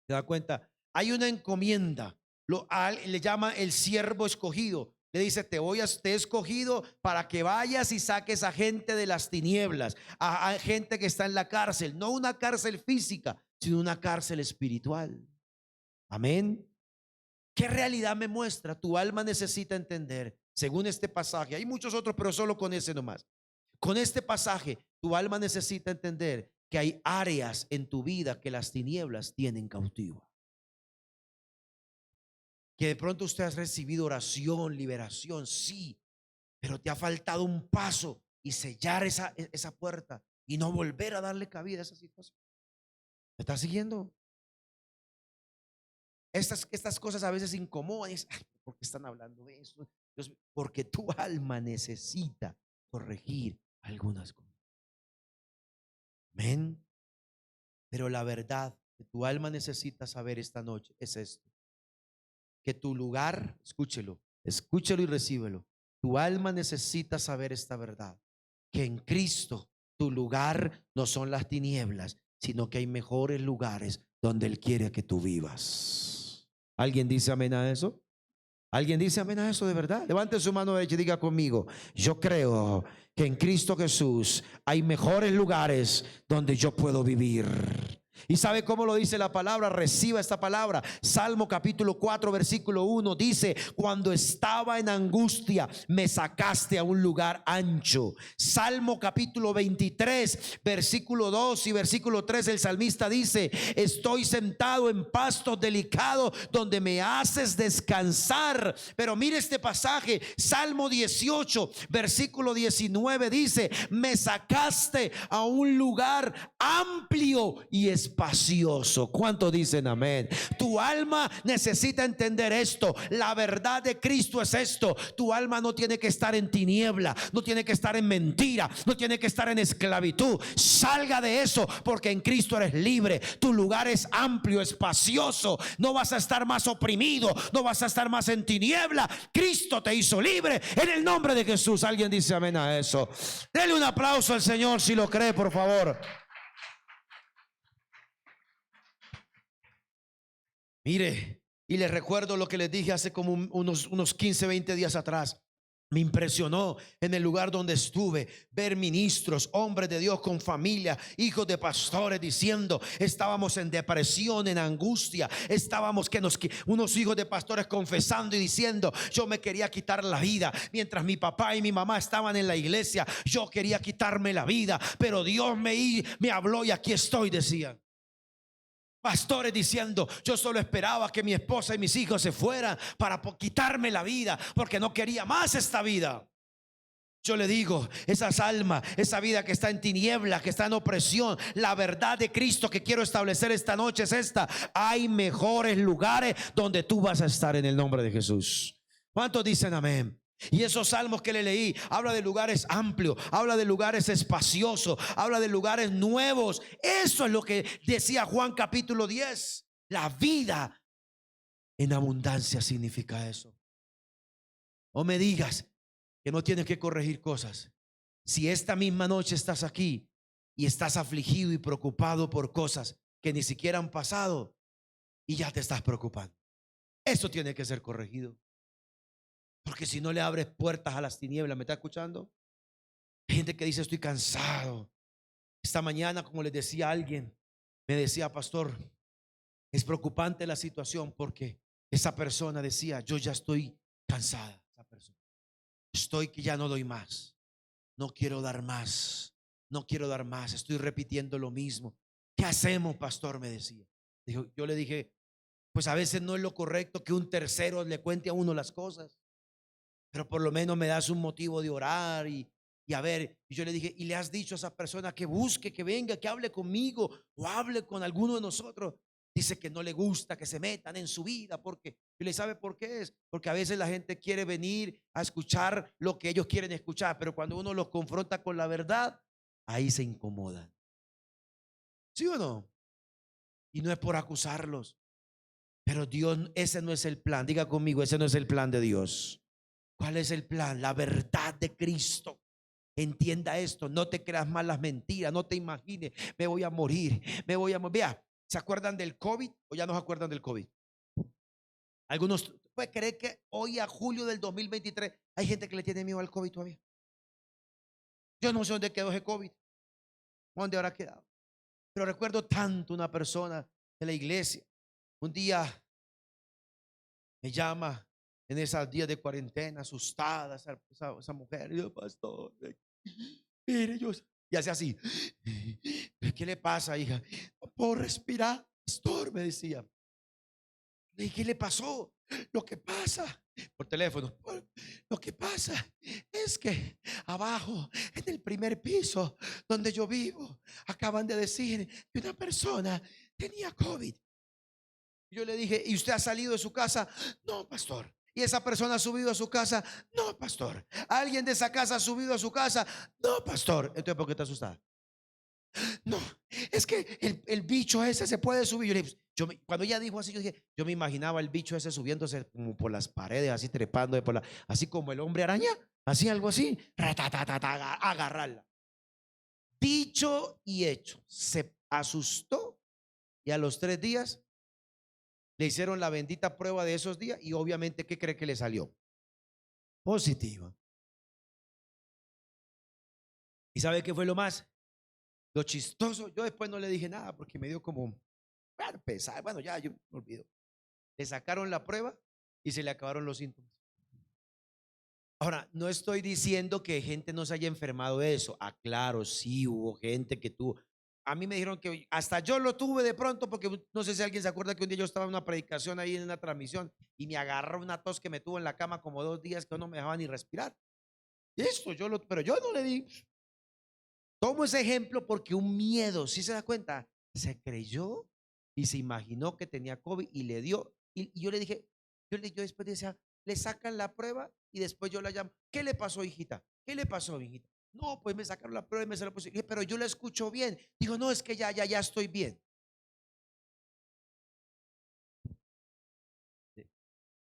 ¿Se da cuenta? Hay una encomienda. Le llama el siervo escogido. Le dice: te he escogido para que vayas y saques a gente de las tinieblas, a gente que está en la cárcel, no una cárcel física, sino una cárcel espiritual. Amén. ¿Qué realidad me muestra? Tu alma necesita entender, según este pasaje. Hay muchos otros, pero solo con ese nomás. Con este pasaje, tu alma necesita entender que hay áreas en tu vida que las tinieblas tienen cautiva. Que de pronto usted ha recibido oración, liberación, sí, pero te ha faltado un paso y sellar esa puerta y no volver a darle cabida a esa situación. ¿Me está siguiendo? Estas cosas a veces incomodan y es: ay, ¿por qué están hablando de eso? Entonces, porque tu alma necesita corregir algunas cosas. Amén. Pero la verdad que tu alma necesita saber esta noche es esto: que tu lugar, escúchelo y recíbelo. Tu alma necesita saber esta verdad: que en Cristo tu lugar no son las tinieblas, sino que hay mejores lugares donde Él quiere que tú vivas. ¿Alguien dice amén a eso? ¿Alguien dice amén a eso de verdad? Levante su mano derecha y diga conmigo: yo creo que en Cristo Jesús hay mejores lugares donde yo puedo vivir. ¿Y sabe cómo lo dice la palabra? Reciba esta palabra. Salmo capítulo 4 versículo 1 dice: cuando estaba en angustia me sacaste a un lugar ancho. Salmo capítulo 23 versículo 2 y versículo 3, el salmista dice: estoy sentado en pastos delicados donde me haces descansar. Pero mire este pasaje, Salmo 18 versículo 19 dice: me sacaste a un lugar amplio y espacioso. ¿Cuántos dicen amén? Tu alma necesita entender esto. La verdad de Cristo es esto: tu alma no tiene que estar en tiniebla, no tiene que estar en mentira, no tiene que estar en esclavitud. Salga de eso, porque en Cristo eres libre. Tu lugar es amplio, espacioso. No vas a estar más oprimido, no vas a estar más en tiniebla. Cristo te hizo libre en el nombre de Jesús. ¿Alguien dice amén a eso? Dele un aplauso al Señor si lo cree, por favor. Mire, y les recuerdo lo que les dije hace como unos 15, 20 días atrás. Me impresionó en el lugar donde estuve ver ministros, hombres de Dios con familia, hijos de pastores diciendo, estábamos en depresión, en angustia, estábamos unos hijos de pastores confesando y diciendo, yo me quería quitar la vida, mientras mi papá y mi mamá estaban en la iglesia, yo quería quitarme la vida, pero Dios me habló y aquí estoy, decían. Pastores diciendo, yo solo esperaba que mi esposa y mis hijos se fueran para quitarme la vida, porque no quería más esta vida. Yo le digo, esas almas, esa vida que está en tinieblas, que está en opresión, la verdad de Cristo que quiero establecer esta noche es esta: hay mejores lugares donde tú vas a estar en el nombre de Jesús. ¿Cuántos dicen amén? Y esos salmos que le leí habla de lugares amplios, habla de lugares espaciosos, habla de lugares nuevos. Eso es lo que decía Juan capítulo 10. La vida en abundancia significa eso. O me digas que no tienes que corregir cosas. Si esta misma noche estás aquí y estás afligido y preocupado por cosas que ni siquiera han pasado y ya te estás preocupando, eso tiene que ser corregido. Porque si no le abres puertas a las tinieblas, ¿me está escuchando? Hay gente que dice, estoy cansado. Esta mañana, como les decía a alguien, me decía, pastor, es preocupante la situación, porque esa persona decía, yo ya estoy cansada. Esa persona, estoy que ya no doy más, no quiero dar más, no quiero dar más, estoy repitiendo lo mismo. ¿Qué hacemos, pastor? Me decía. Yo le dije, pues a veces no es lo correcto que un tercero le cuente a uno las cosas, pero por lo menos me das un motivo de orar y a ver. Y yo le dije, ¿y le has dicho a esa persona que busque, que venga, que hable conmigo o hable con alguno de nosotros? Dice que no le gusta que se metan en su vida, porque y le sabe por qué es, porque a veces la gente quiere venir a escuchar lo que ellos quieren escuchar, pero cuando uno los confronta con la verdad, ahí se incomodan. ¿Sí o no? Y no es por acusarlos, pero Dios, ese no es el plan. Diga conmigo, ese no es el plan de Dios. ¿Cuál es el plan? La verdad de Cristo. Entienda esto, no te creas más las mentiras, no te imagines, me voy a morir, me voy a morir. Vea, ¿se acuerdan del COVID o ya no se acuerdan del COVID? Algunos puede creer que hoy a julio del 2023 hay gente que le tiene miedo al COVID todavía. Yo no sé dónde quedó ese COVID, dónde habrá quedado. Pero recuerdo tanto una persona de la iglesia. Un día me llama en esos días de cuarentena, asustada esa mujer. Y yo, pastor, mire, y hace así. ¿Qué le pasa, hija? No puedo respirar, pastor, me decía. ¿Y qué le pasó? Lo que pasa, por teléfono, lo que pasa es que abajo, en el primer piso donde yo vivo, acaban de decir que una persona tenía COVID. Yo le dije, ¿y usted ha salido de su casa? No, pastor. ¿Y esa persona ha subido a su casa? No, pastor. ¿Alguien de esa casa ha subido a su casa? No, pastor. Entonces, ¿por qué está asustada? No, es que el bicho ese se puede subir. Cuando ella dijo así, yo dije, yo me imaginaba el bicho ese subiéndose como por las paredes, así trepando así como el hombre araña, así algo así, agarrarla. Dicho y hecho, se asustó y a los 3 días le hicieron la bendita prueba de esos días y obviamente, ¿qué cree que le salió? Positiva. ¿Y sabe qué fue lo más? Lo chistoso, yo después no le dije nada porque me dio como, bueno, pesar, bueno, ya, yo me olvido. Le sacaron la prueba y se le acabaron los síntomas. Ahora, no estoy diciendo que gente no se haya enfermado de eso. Claro, sí hubo gente que tuvo. A mí me dijeron que hasta yo lo tuve de pronto, porque no sé si alguien se acuerda que un día yo estaba en una predicación ahí en una transmisión y me agarró una tos que me tuvo en la cama como 2 días que no me dejaba ni respirar. Eso pero yo no le di. Tomo ese ejemplo porque un miedo, si se da cuenta, se creyó y se imaginó que tenía COVID y le dio. Y yo le dije, yo después decía, le sacan la prueba y después yo la llamo. ¿Qué le pasó, hijita? ¿Qué le pasó, hijita? No, pues me sacaron la prueba y me se la puse. Dije, pero yo la escucho bien. Dijo, no, es que ya estoy bien.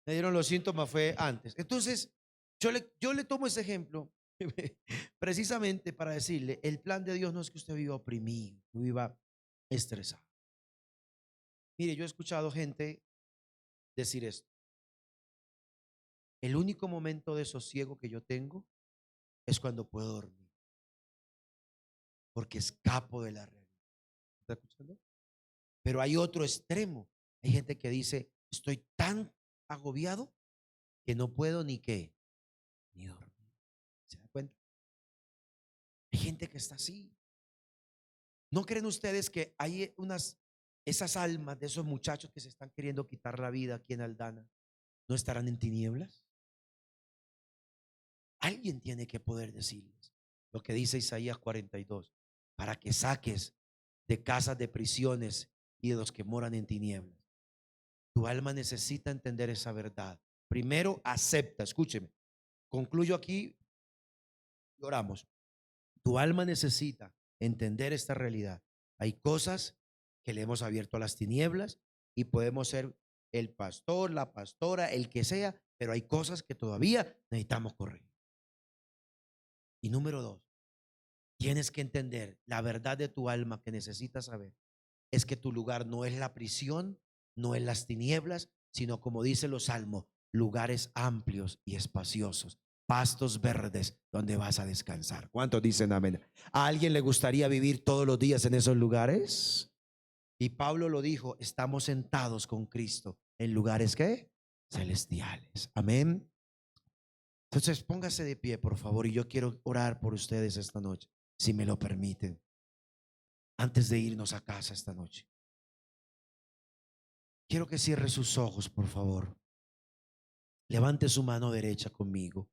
Me dieron los síntomas, fue antes. Entonces, yo le tomo ese ejemplo precisamente para decirle, el plan de Dios no es que usted viva oprimido, viva estresado. Mire, yo he escuchado gente decir esto: el único momento de sosiego que yo tengo es cuando puedo dormir, porque escapo de la realidad. ¿Está escuchando? Pero hay otro extremo. Hay gente que dice, estoy tan agobiado que no puedo ni qué, ni dormir. ¿Se da cuenta? Hay gente que está así. ¿No creen ustedes que hay esas almas de esos muchachos que se están queriendo quitar la vida aquí en Aldana, no estarán en tinieblas? Alguien tiene que poder decirles lo que dice Isaías 42, para que saques de casas de prisiones y de los que moran en tinieblas. Tu alma necesita entender esa verdad. Primero, acepta, escúcheme, concluyo aquí y oramos. Tu alma necesita entender esta realidad. Hay cosas que le hemos abierto a las tinieblas y podemos ser el pastor, la pastora, el que sea, pero hay cosas que todavía necesitamos corregir. Y número 2, tienes que entender la verdad de tu alma que necesitas saber. Es que tu lugar no es la prisión, no es las tinieblas, sino, como dice los salmos, lugares amplios y espaciosos, pastos verdes donde vas a descansar. ¿Cuántos dicen amén? ¿A alguien le gustaría vivir todos los días en esos lugares? Y Pablo lo dijo, estamos sentados con Cristo en lugares ¿qué? Celestiales. Amén. Entonces póngase de pie, por favor, y yo quiero orar por ustedes esta noche, si me lo permiten, antes de irnos a casa esta noche. Quiero que cierre sus ojos, por favor. Levante su mano derecha conmigo.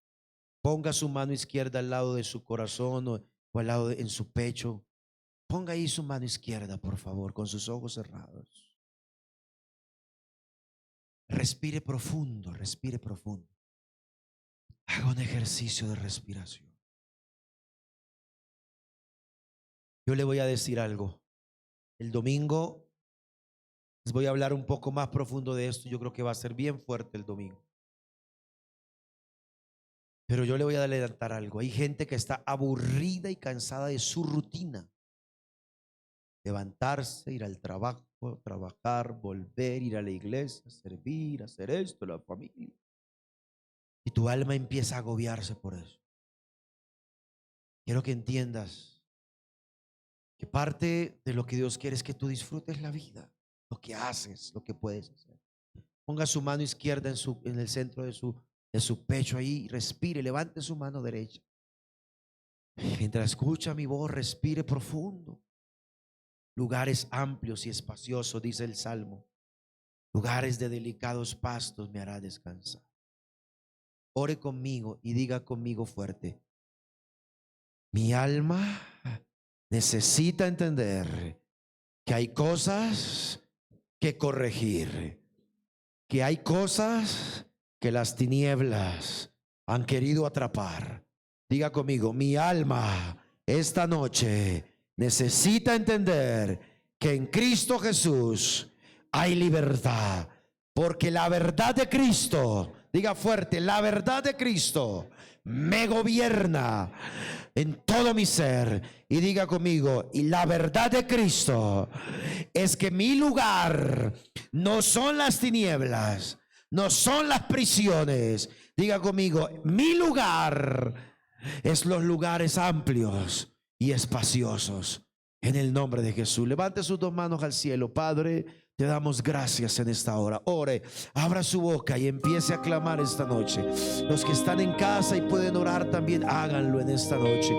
Ponga su mano izquierda al lado de su corazón o al lado en su pecho. Ponga ahí su mano izquierda, por favor, con sus ojos cerrados. Respire profundo, respire profundo. Haga un ejercicio de respiración. Yo le voy a decir algo. El domingo les voy a hablar un poco más profundo de esto. Yo creo que va a ser bien fuerte el domingo. Pero yo le voy a adelantar algo. Hay gente que está aburrida y cansada de su rutina. Levantarse, ir al trabajo, trabajar, volver, ir a la iglesia, servir, hacer esto, la familia. Y tu alma empieza a agobiarse por eso. Quiero que entiendas que parte de lo que Dios quiere es que tú disfrutes la vida, lo que haces, lo que puedes hacer. Ponga su mano izquierda en el centro de su pecho ahí, respire, levante su mano derecha. Mientras escucha mi voz, respire profundo. Lugares amplios y espaciosos, dice el Salmo. Lugares de delicados pastos me hará descansar. Ore conmigo y diga conmigo fuerte: mi alma necesita entender que hay cosas que corregir, que hay cosas que las tinieblas han querido atrapar. Diga conmigo: mi alma esta noche necesita entender que en Cristo Jesús hay libertad, porque la verdad de Cristo, diga fuerte, la verdad de Cristo me gobierna en todo mi ser. Y diga conmigo: y la verdad de Cristo es que mi lugar no son las tinieblas, no son las prisiones. Diga conmigo: mi lugar es los lugares amplios y espaciosos. En el nombre de Jesús, levante sus dos manos al cielo. Padre, te damos gracias en esta hora. Ore, abra su boca y empiece a clamar esta noche. Los que están en casa y pueden orar también, háganlo en esta noche.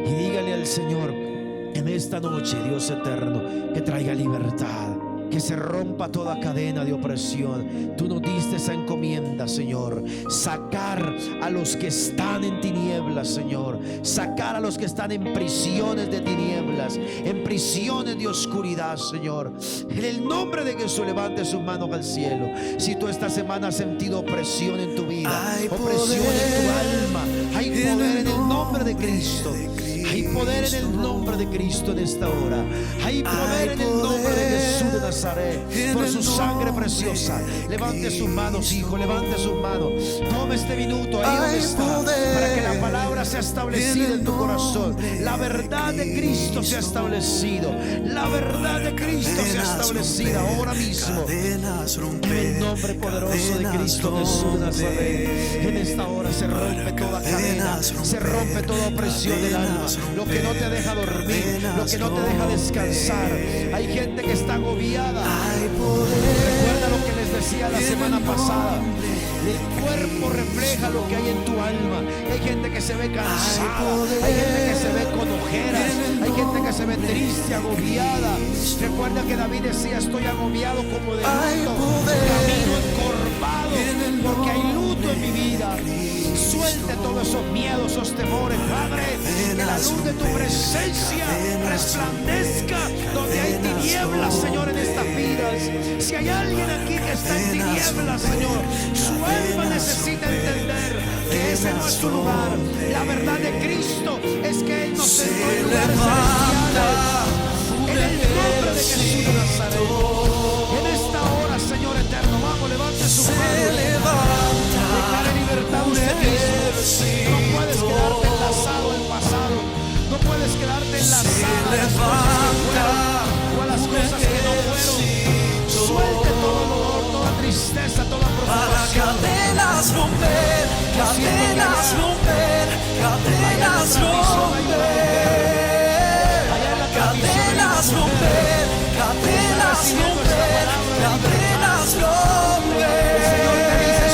Y dígale al Señor en esta noche, Dios eterno, que traiga libertad, que se rompa toda cadena de opresión. Tú nos diste esa encomienda, Señor, sacar a los que están en tinieblas, Señor, sacar a los que están en prisiones de tinieblas, en prisiones de oscuridad, Señor. En el nombre de Jesús, levante sus manos al cielo. Si tú esta semana has sentido opresión en tu vida, opresión en tu alma, hay poder en el nombre de Cristo. Hay poder en el nombre de Cristo en esta hora. Hay poder en el nombre de Jesús de Nazaret, por su sangre preciosa. Levante sus manos, hijo, levante sus manos. Tome este minuto ahí donde está, para que la palabra sea establecida en tu corazón. La verdad de Cristo sea establecido. La verdad de Cristo sea establecida ahora mismo. En el nombre poderoso de Cristo Jesús de Nazaret. En esta hora se rompe toda cadena, se rompe toda opresión del alma, lo que no te deja dormir, lo que no te deja descansar. Hay gente que está agobiada. Recuerda lo que les decía la semana pasada. El cuerpo refleja lo que hay en tu alma. Hay gente que se ve cansada, hay gente que se ve con ojeras, hay gente que se ve triste, agobiada. Recuerda que David decía: estoy agobiado como de luto, camino encorvado, porque hay luto en mi vida. Suelte todos esos miedos, esos temores, Padre. Que la luz de tu presencia resplandezca donde hay tinieblas, Señor, en estas vidas. Si hay alguien aquí que está en tinieblas, Señor, su alma necesita entender que ese no es su lugar. La verdad de Cristo es que Él nos sentó en lugares celestiales. En el nombre de Jesús de Nazaret. En esta hora, Señor eterno, vamos, levante su mano. Declare libertad usted mismo. No puedes quedarte enlazado al pasado. No puedes quedarte enlazado a las cosas que fueron o a las cosas que no fueron. Suelte todo dolor, toda tristeza, toda preocupación. Cadenas romper, cadenas romper, cadenas romper. Cadenas romper, cadenas romper, cadenas romper. El Señor te dice: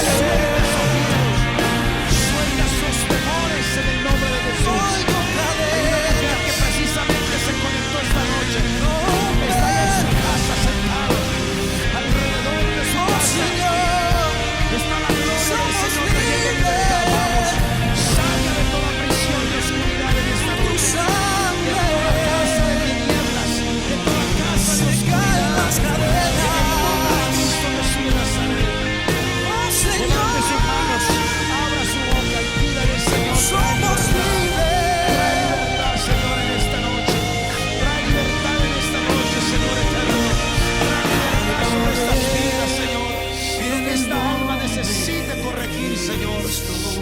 suelta esos temores en el nombre de Jesús. Hay una mujer que precisamente se conectó esta noche. Está en su casa sentado, alrededor de su casa está la gloria del Señor trayendo libertad. Vamos, salga de toda prisión y oscuridad en esta noche.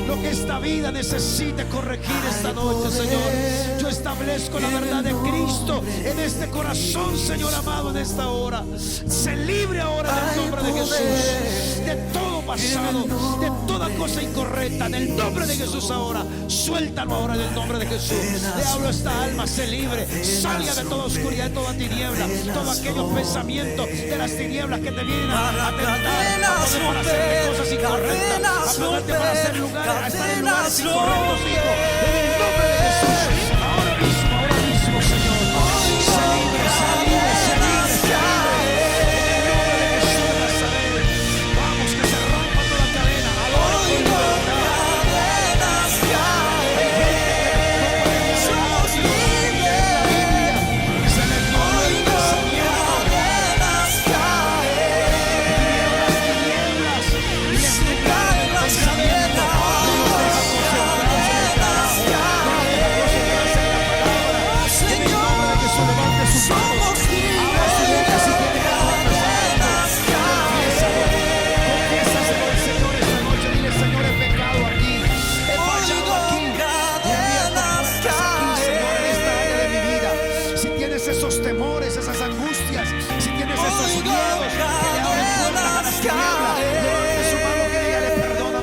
Lo que esta vida necesita corregir esta noche, Señor. Yo establezco la verdad de Cristo en este corazón, Señor amado, en esta hora. Se libre ahora en el nombre de Jesús de todo pasado, de toda cosa incorrecta. En el nombre de Jesús ahora, suéltalo ahora en el nombre de Jesús. Le hablo a esta alma, se libre, salga de toda oscuridad, de toda tiniebla, todos aquellos pensamientos de las tinieblas que te vienen a tentar, a poner para hacer cosas incorrectas, a ponerte para hacer lugares, a estar en lugares incorrectos, hijo. En el nombre de Jesús, ahora mismo, Señor, se libre, se libre, se libre, se libre. En el nombre de Jesús de Nazaret, vamos, que se rompa toda cadena. Ahora con libertad.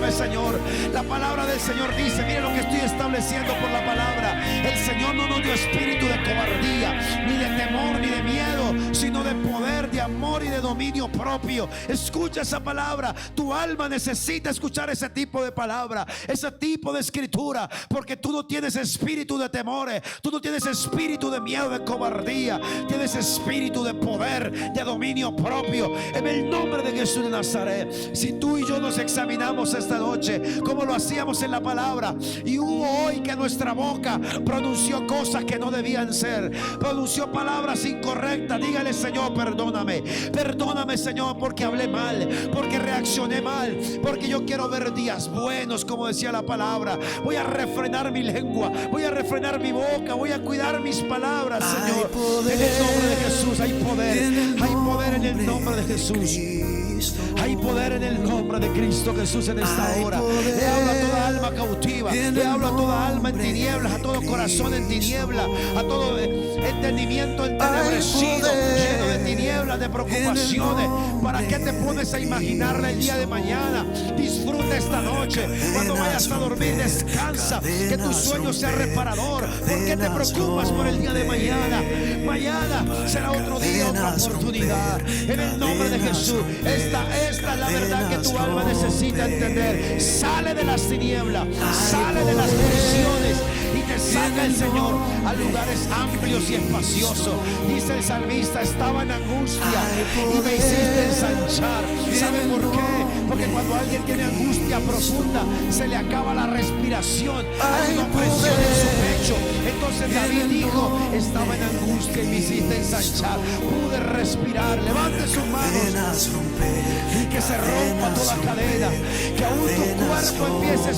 Señor, la palabra del Señor dice, mire lo que estoy estableciendo por la palabra. El Señor no nos dio espíritu de cobardía, ni de temor, ni de miedo, sino de poder, de amor y de dominio propio. Escucha esa palabra. Tu alma necesita escuchar ese tipo de palabra, ese tipo de escritura, porque tú no tienes espíritu de temores, tú no tienes espíritu de miedo, de cobardía, tienes espíritu de poder, de dominio propio. En el nombre de Jesús de Nazaret, si tú y yo nos examinamos esta noche como lo hacíamos en la palabra, y hubo hoy que nuestra boca pronunció cosas que no debían ser, pronunció palabras incorrectas, dígale: Señor, perdóname, perdóname, Señor, porque hablé mal, porque reaccioné mal, porque yo quiero ver días buenos, como decía la palabra. Voy a refrenar mi lengua, voy a refrenar mi boca, voy a cuidar mis palabras, Señor. En el nombre de Jesús hay poder. poder. Hay poder en el nombre de Jesús. Hay poder en el nombre de Cristo Jesús en esta hora. Le hablo a toda alma cautiva, le hablo a toda alma en tinieblas, a todo corazón en tinieblas, a todo entendimiento entenebrecido, lleno de tinieblas, de preocupaciones. ¿Para qué te pones a imaginarle el día de mañana? Disfruta esta noche. Cuando vayas a dormir, descansa, que tu sueño sea reparador. ¿Por qué te preocupas por el día de mañana? Mañana será otro día, otra oportunidad. En el nombre de Jesús. Esta es la verdad que tu alma necesita entender. Sale de las tinieblas, sale de las prisiones y te saca el Señor a lugares amplios y espaciosos. Dice el salmista: estaba en angustia y me hiciste ensanchar. ¿Sabe por qué? Porque cuando alguien tiene angustia profunda, se le acaba la respiración, hay una presión en su pecho. Entonces David dijo: estaba en angustia y me hiciste ensanchar, pude respirar. Levante sus manos y que se rompa toda cadena, que aún tu cuerpo empiece a